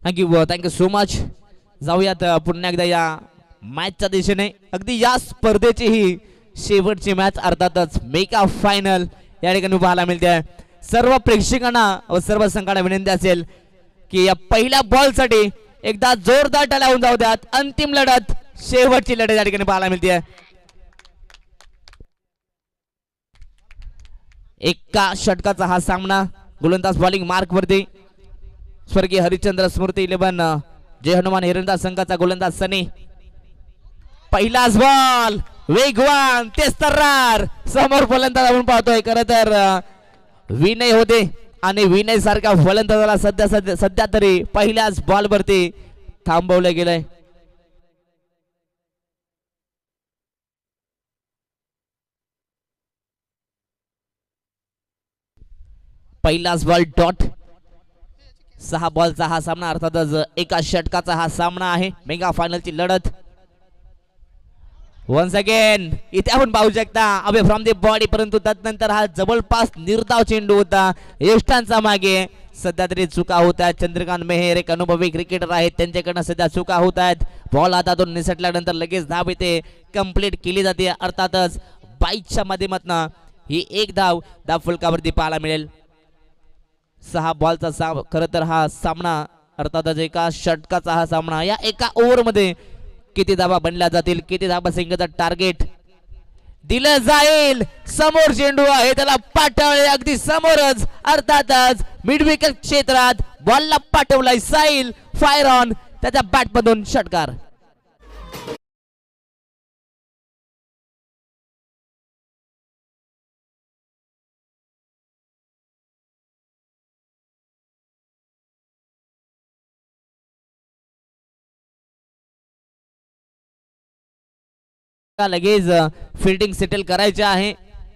Thank you so much. जाऊयात पुन्हा एकदा या मॅचच्या दिशेने. अगदी या स्पर्धेची ही शेवटची मॅच अर्थातच मेगा फायनल या ठिकाणी पाहायला मिळते. सर्व प्रेक्षकांना व सर्व संघांना विनंती असेल की या पहिल्या बॉलसाठी एकदा जोरदार टाळ्या होऊन जाऊ द्यात. अंतिम लढत, शेवटची लढत या ठिकाणी पाहायला मिळते. एका षटकाचा हा सामना. गोलंदाज बॉलिंग मार्क वरती स्वर्गीय हरिश्चंद्र स्मृती 11 जय हनुमान हिरंदाज संघाचा गोलंदाज सनी. पहिलाच बॉल वेगवान तेस्तरार समोर फलंदाज आपण पाहतोय. खरं तर विनय होते आणि विनय सारखा फलंदाजाला सध्या तरी पहिल्याच बॉल वरती थांबवलं गेलंय. पहिलाच बॉल डॉट. 6 बॉलचा हा सामना अर्थातच एका षटकाचा हा सामना आहे. मेगा फायनलची लढत. वन्स अगेन इथे आपण पाहू शकता अबे फ्रॉम द बॉडी, परंतु त्यानंतर हा जबरदस्त निर्धाव चेंडू होता यष्टांचा मागे. सध्या तरी चुका होत आहेत. चंद्रकांत मेहर एक अनुभवी क्रिकेटर आहेत, त्यांच्याकडनं सध्या चुका होत आहेत. बॉल हातातून निसटल्यानंतर लगेच धाव इथे कंप्लीट केली जाते. अर्थातच 22च्या माध्यमातून ही एक धाव फलकावरती पाहायला मिळेल. 6 बॉलचा खरं तर हा सामना अर्थातच एका षटकाचा हा सामना. या एका ओव्हर मध्ये किती धावा बनल्या जातील, किती धावा संघाचं टार्गेट दिलं जाईल. समोर चेंडू आहे, त्याला पाठवले अगदी समोरच अर्थातच मिड विकेट क्षेत्रात बॉलला पाठवलाय साईल. फायर ऑन त्याच्या बॅट मधून षटकार. लगेच फिल्डिंग सेटल करायचे आहे.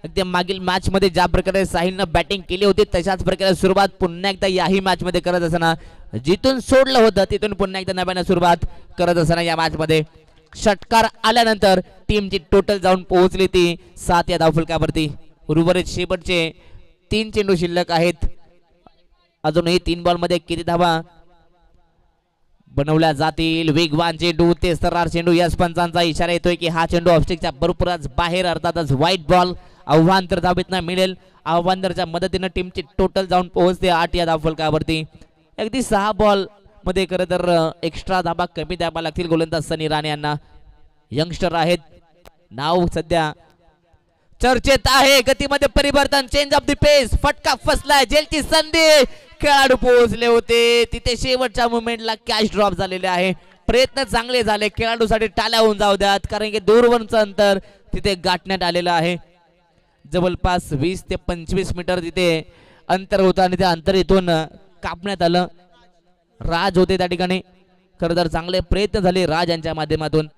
अगदी मागील मॅच मध्ये ज्या प्रकारे साहिलनं बॅटिंग केली होती तशाच प्रकारे सुरुवात पुन्हा एकदा याही मॅच मध्ये करत असताना, जिथून सोडलं होतं तिथून पुन्हा एकदा नव्यानं सुरुवात करत असताना या मॅच मध्ये षटकार आल्यानंतर टीमची टोटल जाऊन पोहोचली ती 7 या धावफलकावरती. उर्वरित शेवटचे 3 चेंडू शिल्लक आहेत. अजूनही 3 बॉल मध्ये किती धावा बनवल्या जातील. वेगवान चेंडू, तेस्तरार चेंडू. यश पंचांचा इशारा येतोय की हा चेंडू ऑफस्टिकच्या बरोबरच बाहेर, अर्थातच व्हाईट बॉल. आव्हान तर धावेतनं मिळेल. आव्हानच्या मदतीनं टीमची टोटल जाऊन पोहोचते 8 या धावफलकावरती. अगदी 6 बॉल मध्ये खरं तर एक्स्ट्रा धाबा कमी द्यावा लागतील गोलंदाज सनी राणे यांना. यंगस्टर आहेत, नाव सध्या चर्चेत आहे. गतीमध्ये परिवर्तन, चेंज ऑफ द पेस, फटका फसलाय, जेलची संधी. खेळाडू पोहोचले होते तिथे, शेवटच्या मुवमेंटला कॅच ड्रॉप झालेले आहे. प्रयत्न चांगले झाले, खेळाडूसाठी टाळ्या होऊन जाऊ द्यात, कारण की दूरवरचं अंतर तिथे गाठण्यात आलेलं आहे. जवळपास 20 ते 25 मीटर तिथे अंतर होतं आणि ते अंतर इथून कापण्यात आलं. राज होते त्या ठिकाणी. खरं तर चांगले प्रयत्न झाले राज यांच्या माध्यमातून.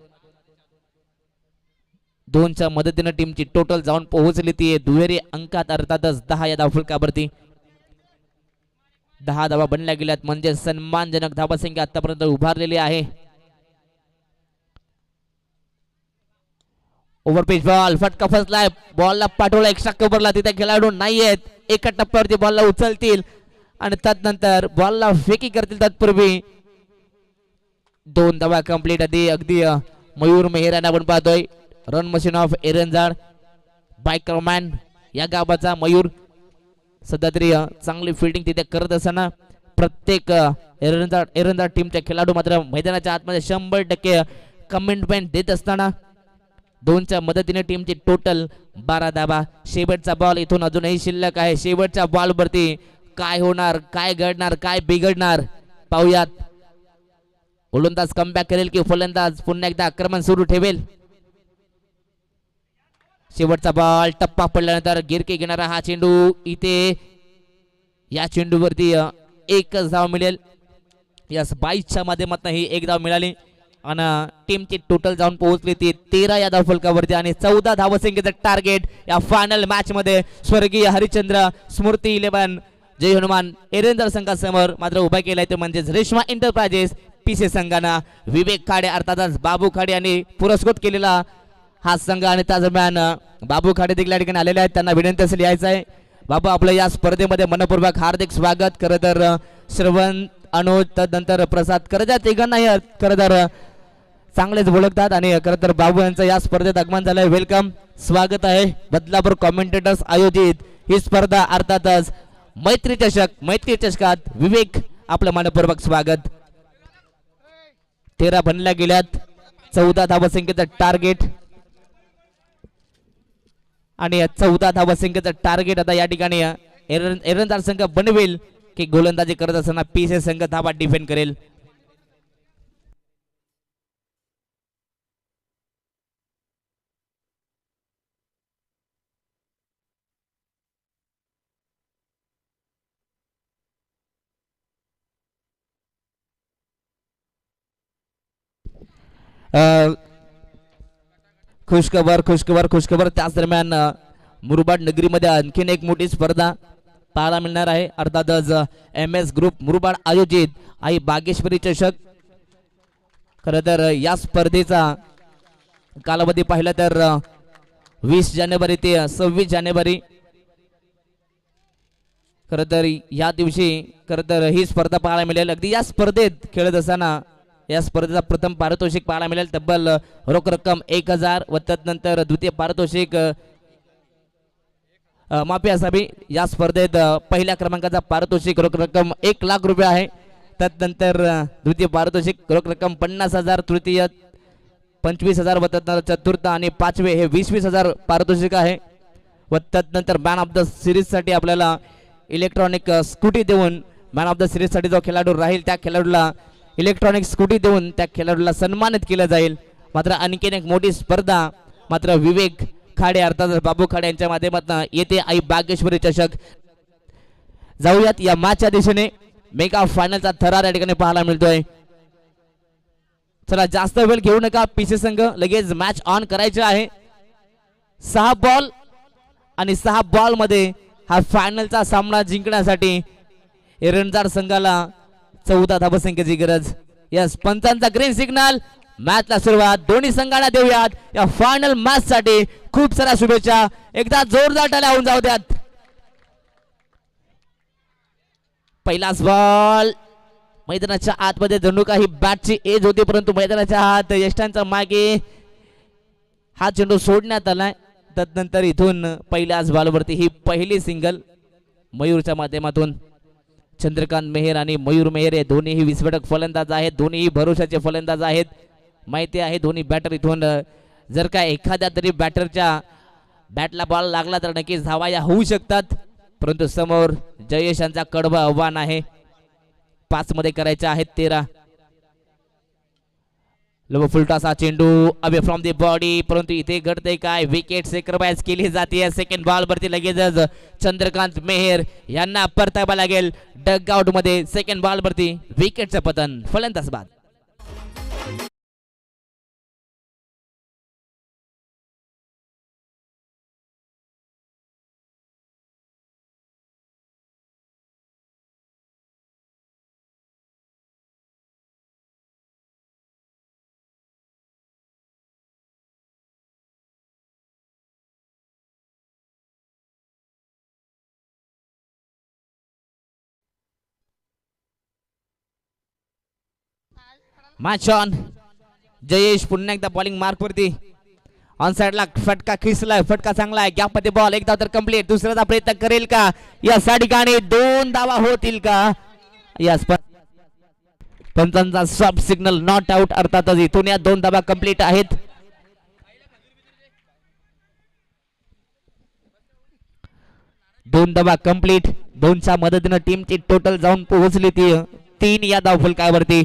2च्या मदतीनं टीमची टोटल जाऊन पोहोचली ती दुहेरी अंकात, अर्थातच 10 या धावफलकावरती. 10 धावा बनल्या गेल्यात म्हणजे सन्मानजनक धावसंख्या आतापर्यंत उभारलेली आहे. ओव्हरपिच बॉल, फटका फसलाय, बॉलला पाठवला एक्स्ट्रा कव्हरला. तिथे खेळाडू नाहीयेत, एका टप्प्यावरती बॉलला उचलतील आणि त्यानंतर बॉलला फेकी करतील. तत्पूर्वी 2 धावा कंप्लीट. अगदी मयूर मेहर यांना आपण पाहतोय. रन मशीन ऑफ एरंजाड, बायकरमॅन या गावाचा मयूर. सध्या तरी चांगली फिल्डिंग तिथे करत असताना प्रत्येक एरंजाड टीमच्या खेळाडू मात्र मैदानाच्या आतमध्ये 100% कमिटमेंट देत असताना 2च्या मदतीने टीमची टोटल 12 धावा. शेवटचा बॉल इथून अजूनही शिल्लक आहे. शेवटच्या बॉल वरती काय होणार, काय घडणार, काय बिघडणार पाहूयात. गोलंदाज कमबॅक करेल की फलंदाज पुन्हा एकदा आक्रमण सुरू ठेवेल. शेवटचा बॉल, टप्पा पडल्यानंतर गिरकी घेणारा हा चेंडू. इथे या चेंडूवरती एकच धाव मिळेल. या 22च्या माध्यमातून ही एक धाव मिळाली आणि टीमची टोटल जाऊन पोहोचली ती 13 या धावफलकावरती आणि 14 धावसंख्येचं टार्गेट या फायनल मॅच मध्ये स्वर्गीय हरिश्चंद्र स्मृती 11 जय हनुमान एरंदर संघासमोर मात्र उभा केलाय. ते म्हणजेच रेश्मा एंटरप्राइजेस पीसी संघाना विवेक खाडे अर्थातच बाबू खाडे यांनी पुरस्कृत केलेला हा संघ आणि त्या दरम्यान बाबू खाडे देखील या ठिकाणी आलेले आहेत. त्यांना विनंती असेल यायचं आहे. बाबू आपलं या स्पर्धेमध्ये मनपूर्वक हार्दिक स्वागत. खरं तर श्रवण अनुज तदनंतर प्रसाद करजा तिघांनाही खरं तर चांगलेच ओळखतात आणि खरं तर बाबू यांचं या स्पर्धेत आगमन झालंय. वेलकम, स्वागत आहे. बदलापूर कॉमेंटेटर्स आयोजित ही स्पर्धा अर्थातच मैत्री चषक. मैत्री चषकात विवेक आपलं मनपूर्वक स्वागत. 13 बनल्या गेल्यात, 14 धावसंख्येचं टार्गेट आणि 14 धावसंख्येचं टार्गेट आता या ठिकाणी एरंदार संघ बनवेल की गोलंदाजी करत असताना पीसे संघ धावा डिफेंड करेल. खुशखबर खुशखबर खुशखबर. त्याच दरम्यान मुरबाड नगरीमध्ये आणखीन एक मोठी स्पर्धा पाहायला मिळणार आहे. अर्थातच MS ग्रुप मुरबाड आयोजित आई बागेश्वरी चषक. खरं तर या स्पर्धेचा कालावधी पाहिला तर 20 जानेवारी ते 26 जानेवारी. खरं तर या दिवशी खरं तर ही स्पर्धा पाहायला मिळेल. अगदी या स्पर्धेत खेळत असताना या स्पर्धेचा प्रथम पारितोषिक पाहायला मिळेल तब्बल रोख रक्कम 1000 व तदनंतर द्वितीय पारितोषिक माफी असावी. या स्पर्धेत पहिल्या क्रमांकाचा पारितोषिक रोख रक्कम 1 लाख रुपये आहे. तदनंतर द्वितीय पारितोषिक रोख रक्कम 50,000, तृतीय 25,000 व तदनंतर चतुर्थ आणि पाचवे हे 20,000 पारितोषिक आहे. व तदनंतर मॅन ऑफ द सिरीजसाठी आपल्याला इलेक्ट्रॉनिक स्कूटी देऊन मॅन ऑफ द सिरीजसाठी जो खेळाडू राहील त्या खेळाडूला इलेक्ट्रॉनिक स्कूटी देऊन त्या खेळाडूला सन्मानित केलं जाईल. मात्र आणखीन एक मोठी स्पर्धा मात्र विवेक खाडे अर्थात बाबू खाडे यांच्या माध्यमातून येते आई बागेश्वरी चषक. जाऊयात या मॅचच्या दिशेने. मेगा फायनलचा थरार या ठिकाणी पाहायला मिळतोय. चला जास्त वेळ घेऊ नका. पीसी संघ लगेच मॅच ऑन करायचे आहे. 6 बॉल आणि 6 बॉल मध्ये हा फायनलचा सामना जिंकण्यासाठी एरंदार संघाला 14 धावसंख्येची गरज. यस, पंचांचा ग्रीन सिग्नल. मॅचला सुरुवात दोन्ही संघांना देऊयात. या फायनल मॅच साठी खूप साऱ्या शुभेच्छा. एकदा जोरदार टाळ्या होऊन जाऊ द्यात. पहिलाच बॉल मैदानाच्या आतमध्ये जणू काही बॅटची एज होती परंतु मैदानाच्या आत यष्टांच्या मागे हा चेंडू सोडण्यात आलाय. तदनंतर इथून पहिल्याच बॉलवरती ही पहिली सिंगल मयूरच्या माध्यमातून. चंद्रकांत मेहर आणि मयूर मेहर हे दोन्हीही विस्फोटक फलंदाज आहेत. दोन्हीही भरोशाचे फलंदाज आहेत. माहिती आहे दोन्ही बॅटर इथून जर का एखाद्या तरी बॅटरच्या बॅटला बॉल लागला तर नक्कीच धावा या होऊ शकतात. परंतु समोर जयेश यांचा कडवं आव्हान आहे. 5 मध्ये करायचे आहेत 13. लो फुलटासा चेंडू अवे फ्रॉम दी बॉडी. परंतु इथे घडते काय, विकेट सेक्रिफाइस केली जाते. सेकंड बॉल वरती लगेचच चंद्रकांत मेहर यांना परतावा लागेल डग आउट मध्ये. सेकंड बॉल वरती विकेटचं पतन, फलंदाज बाद. Match on. जयेश पुन्हा एकदा बॉलिंग मार्क वरती. ऑन साइडला फटका खिसलाय. फटका चांगला आहे. गॅप मध्ये बॉल. एकदा तर कंप्लीट. दुसऱ्याचा प्रयत्न करेल का या ठिकाणी? 2 धावा होतील का? यस, पंचांचा स्टॉप सिग्नल नॉट आउट. अर्थातच इथून या 2 धावा कंप्लीट आहेत. दोन धावा कंप्लीट. 2च्या मदतीनं टीमची टोटल जाऊन पोहोचली ती 3 या धाव फलकावरती.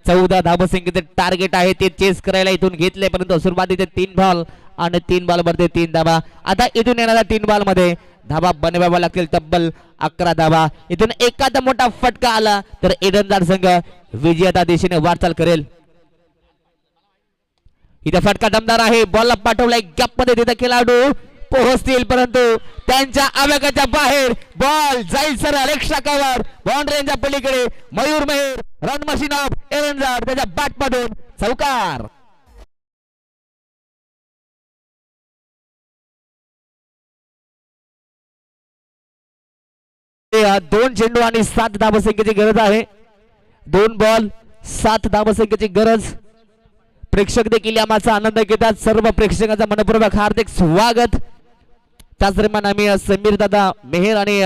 14 धावसंख्येचे टार्गेट आहे ते चेस करायला इथून घेतले परंतु सुरुवातीचे 3 बॉल आणि 3 बॉल मध्ये 3 धावा. आता इथून येणाऱ्या 3 बॉल मध्ये धावा बनवाव्या लागतील तब्बल 11 धावा. इथून एखादा मोठा फटका आला तर एरंदार संघ विजयाच्या दिशेने वाटचाल करेल. इथे फटका दमदार आहे. बॉलला पाठवलाय गॅप मध्ये. तिथे खेळाडू पोहोचतील परंतु त्यांच्या आवेगाच्या बाहेर बॉल जाईल सरळ एक्स्ट्रा कव्हर बाउंड्रीच्या पलीकडे. Mayur Mehar run machine of एरंदार त्याच्या बॅट मधून चौकार. दोन चेंडू आणि 7 धावसंख्येची गरज आहे. 2 बॉल 7 धावसंख्येची गरज. प्रेक्षक देखील या माचा आनंद घेतात. सर्व प्रेक्षकांचा मनपूर्वक हार्दिक स्वागत. त्याच दरम्यान आम्ही समीर दादा मेहर आणि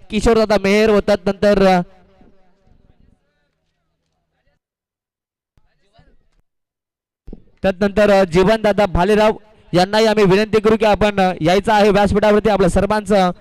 किशोर दादा मेहर होतात. नंतर त्यानंतर जीवन दादा भालेराव यांनाही आम्ही विनंती करू की आपण यायचं आहे व्यासपीठावरती. आपल्या सर्वांचं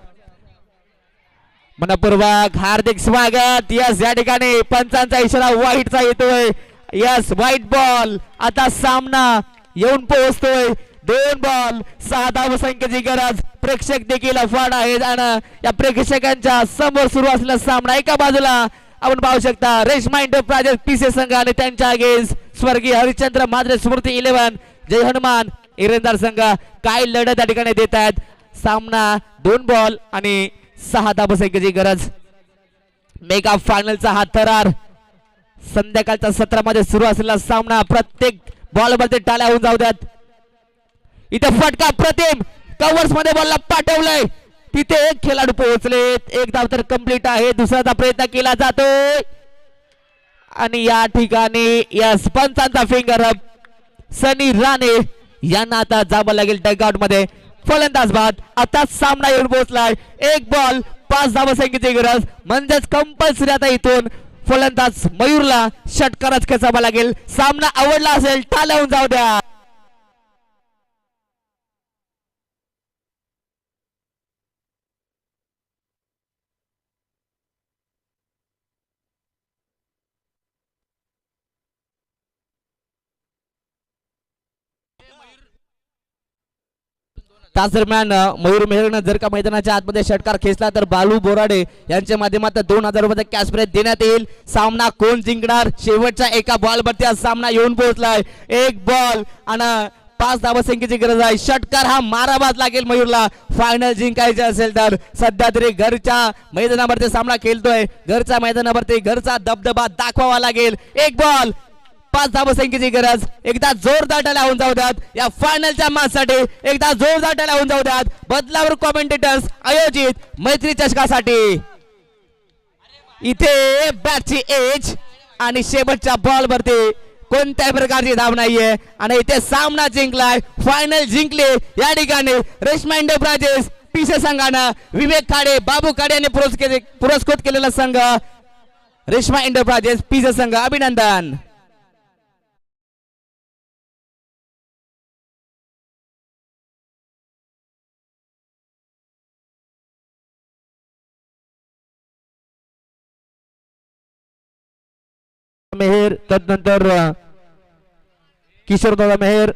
मनपूर्वक हार्दिक स्वागत. यस या ठिकाणी पंचांचा इशारा व्हाईटचा येतोय. Yes white ball. आता सामना येऊन पोहोचतोय. 2 बॉल 6 धावसंख्येची गरज. प्रेक्षक देखील अफाट आहेत आणि या प्रेक्षकांच्या समोर सुरू असलेला सामना एका बाजूला आपण पाहू शकता रेशमा एंटरप्राइजेस पीसे संघ आणि त्यांच्या अगेन्स्ट स्वर्गीय हरिश्चंद्र मात्रे स्मृती 11 जय हनुमान इरंदार संघ काय लढत या ठिकाणी देत आहेत. सामना 2 बॉल आणि 6 धावसंख्येची गरज. मेगा फायनलचा हा थरार संध्याकाळच्या सत्रामध्ये सुरू असलेला सामना. प्रत्येक बॉल मध्ये टाळ्या होऊन जाऊ द्यात. इथे फटका प्रतिम कव्हर्स मध्ये बॉलला पाठवलंय. तिथे एक खेळाडू पोहोचले. एक धाव तर कंप्लीट आहे. दुसऱ्याचा प्रयत्न केला जातोय आणि या ठिकाणी या पंचांचा फिंगर अप. सनी राणे यांना आता जावं लागेल डगआउट मध्ये. फलंदाज बाद. आता सामना येऊन पोहोचलाय. 1 बॉल 5 धावसंख्येची गरज. म्हणजेच कंपल्सरी आता इथून फलंदाज मयूरला षटकारच खेचावा लागेल. सामना आवडला असेल टाळ्या होऊन जाऊ द्या. त्याच दरम्यान मयूर मेहरनं जर का मैदानाच्या आतमध्ये षटकार खेचला तर बालू बोराडे यांच्या माध्यमातून 2000 रुपयाचा कॅश प्राइज देण्यात येईल. सामना कोण जिंकणार. शेवटच्या एका बॉलवरती हा सामना येऊन पोहोचलाय. 1 बॉल आणि 5 धावसंख्येची गरज आहे. षटकार हा मारावाच लागेल मयूरला फायनल जिंकायचे असेल तर. सध्या तरी घरच्या मैदानावरती सामना खेळतोय. घरच्या मैदानावरती घरचा दबदबा दाखवावा लागेल. 1 बॉल 5 धावसंख्येची गरज. एकदा जोरदार टाळ्या होऊन जाऊ द्यात या फायनलच्या मॅचसाठी. एकदा जोरदार टाळ्या होऊन जाऊ द्यात बदलावर कॉमेंटेटर्स आयोजित मैत्री चषकासाठी. इथे बॅटची एज आणि शेवटच्या बॉल वरती कोणत्याही प्रकारची धाव नाहीये आणि इथे सामना जिंकलाय. फायनल जिंकले या ठिकाणी रेशमा एंटरप्राइजेस पीसे संघानं. विवेक खाडे बाबू खाडे यांनी पुरस्कृत केलेला संघ रेशमा एंटरप्राइजेस पीसे संघ. अभिनंदन. मेहर तदनंतर किशोर दादा मेहर